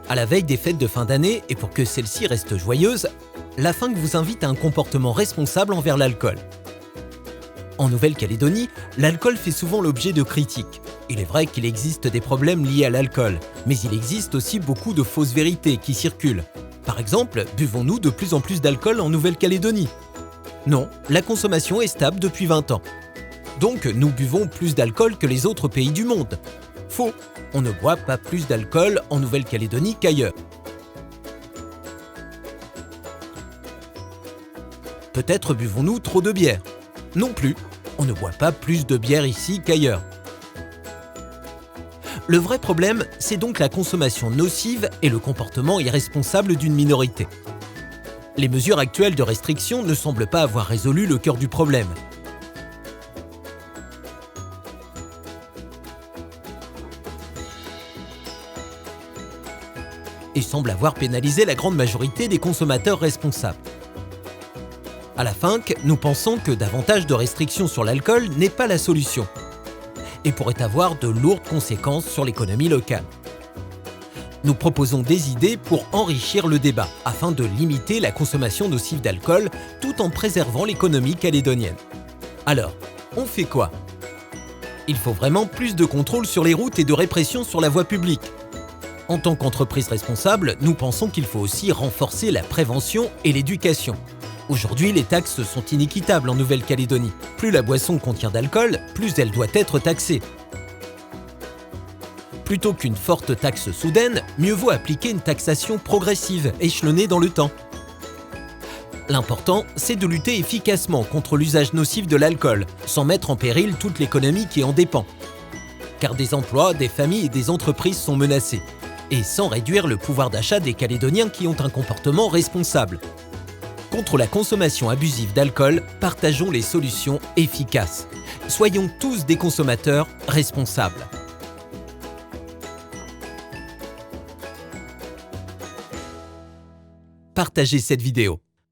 À la veille des fêtes de fin d'année, et pour que celles-ci restent joyeuses, la FINC vous invite à un comportement responsable envers l'alcool. En Nouvelle-Calédonie, l'alcool fait souvent l'objet de critiques. Il est vrai qu'il existe des problèmes liés à l'alcool, mais il existe aussi beaucoup de fausses vérités qui circulent. Par exemple, buvons-nous de plus en plus d'alcool en Nouvelle-Calédonie? Non, la consommation est stable depuis 20 ans. Donc, nous buvons plus d'alcool que les autres pays du monde. Faux, on ne boit pas plus d'alcool en Nouvelle-Calédonie qu'ailleurs. Peut-être buvons-nous trop de bière? Non plus, on ne boit pas plus de bière ici qu'ailleurs. Le vrai problème, c'est donc la consommation nocive et le comportement irresponsable d'une minorité. Les mesures actuelles de restriction ne semblent pas avoir résolu le cœur du problème. Et semblent avoir pénalisé la grande majorité des consommateurs responsables. À la FINC, nous pensons que davantage de restrictions sur l'alcool n'est pas la solution et pourrait avoir de lourdes conséquences sur l'économie locale. Nous proposons des idées pour enrichir le débat afin de limiter la consommation nocive d'alcool tout en préservant l'économie calédonienne. Alors, on fait quoi? Il faut vraiment plus de contrôle sur les routes et de répression sur la voie publique. En tant qu'entreprise responsable, nous pensons qu'il faut aussi renforcer la prévention et l'éducation. Aujourd'hui, les taxes sont inéquitables en Nouvelle-Calédonie. Plus la boisson contient d'alcool, plus elle doit être taxée. Plutôt qu'une forte taxe soudaine, mieux vaut appliquer une taxation progressive, échelonnée dans le temps. L'important, c'est de lutter efficacement contre l'usage nocif de l'alcool, sans mettre en péril toute l'économie qui en dépend. Car des emplois, des familles et des entreprises sont menacés. Et sans réduire le pouvoir d'achat des Calédoniens qui ont un comportement responsable. Contre la consommation abusive d'alcool, partageons les solutions efficaces. Soyons tous des consommateurs responsables. Partagez cette vidéo.